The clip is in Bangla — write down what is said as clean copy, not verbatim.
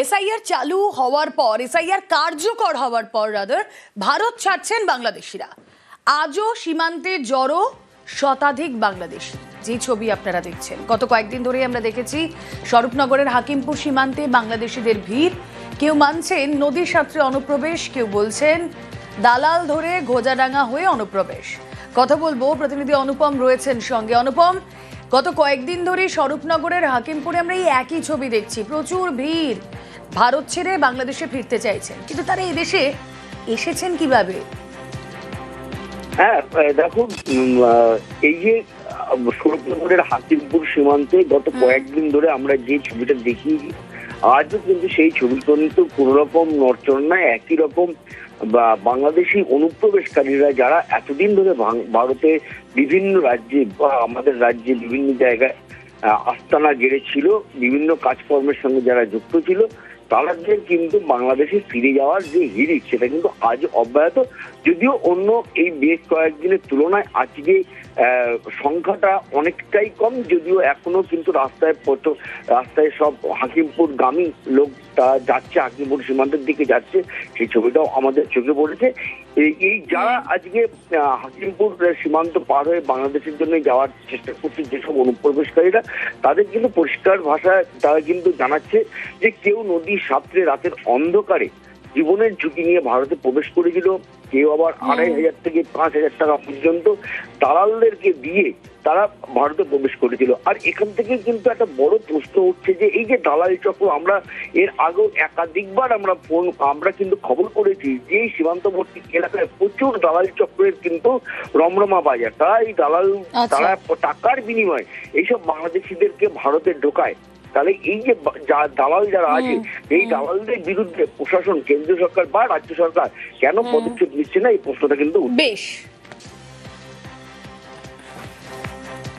এসআইআর চালু হওয়ার পর, এসআইআর কার্যকর হওয়ার পর ভারত ছাড়ছেন বাংলাদেশিরা। আজও সীমান্তে জড়ো শতাধিক বাংলাদেশি। যে ছবি আপনারা দেখছেন, গত কয়েকদিন ধরে আমরা দেখেছি স্বরূপনগরের হাকিমপুর সীমান্তে বাংলাদেশিদের ভিড়। কেউ মানছেন নদীর সাঁতরে অনুপ্রবেশ, কেউ বলছেন দালাল ধরে গোজাডাঙ্গা হয়ে অনুপ্রবেশ। কথা বলবো, প্রতিনিধি অনুপম রয়েছেন সঙ্গে। অনুপম, গত কয়েকদিন ধরে স্বরূপনগরের হাকিমপুরে আমরা এই একই ছবি দেখছি, প্রচুর ভিড়। ভারত ছেড়ে বাংলাদেশে ফিরতে চাইছেন, কিন্তু তারা এই দেশে এসেছেন কিভাবে? হ্যাঁ দেখুন, এই যে স্বরূপনগরের হাকিমপুর সীমান্তে গত কয়েকদিন ধরে আমরা যে ছবিটা দেখি, আজও কিন্তু সেই ছবি কিন্তু কোন রকম নড়চড় নাই। একই রকম বাংলাদেশি অনুপ্রবেশকারীরা যারা এতদিন ধরে ভারতে বিভিন্ন রাজ্যে বা আমাদের রাজ্যে বিভিন্ন জায়গায় আস্তানা গেড়েছিল, বিভিন্ন কাজকর্মের সঙ্গে যারা যুক্ত ছিল, তাদের কিন্তু বাংলাদেশে ফিরে যাওয়ার যে হিড়িক, সেটা কিন্তু আজ অব্যাহত। যদিও অন্য এই বেশ কয়েকদিনের তুলনায় আজকে সংখ্যাটা অনেকটাই কম, যদিও এখনো কিন্তু রাস্তায় সব হাকিমপুর গামী লোক যাচ্ছে, হাকিমপুর সীমান্তের দিকে যাচ্ছে, সেই ছবিটাও আমাদের চোখে পড়েছে। এই যারা আজকে হাকিমপুর সীমান্ত পার হয়ে বাংলাদেশের জন্য যাওয়ার চেষ্টা করছে, যেসব অনুপ্রবেশকারীরা, তাদের কিন্তু পরিষ্কার ভাষায় তারা কিন্তু জানাচ্ছে যে কেউ নদীর সাঁতরে রাতের অন্ধকারে জীবনের ঝুঁকি নিয়ে ভারতে প্রবেশ করেছিল, কেউ আবার ২,৫০০ থেকে ৫,০০০ টাকা পর্যন্ত দালালদেরকে দিয়ে তারা ভারতে প্রবেশ করেছিল। আর এখান থেকে কিন্তু একটা বড় প্রশ্ন উঠছে যে এই যে দালাল চক্র, আমরা এর আগেও একাধিকবার আমরা কিন্তু খবর করেছি যে সীমান্তবর্তী এলাকায় প্রচুর দালাল চক্রের কিন্তু রমরমা বাজার। তারা এই তারা টাকার বিনিময়ে এইসব বাংলাদেশিদেরকে ভারতে ঢোকায়। তাহলে এই যে দালাল যারা আছে, এই দালালদের বিরুদ্ধে প্রশাসন, কেন্দ্রীয় সরকার বা রাজ্য সরকার কেন পদক্ষেপ নিচ্ছে না, এই প্রশ্নটা কিন্তু বেশ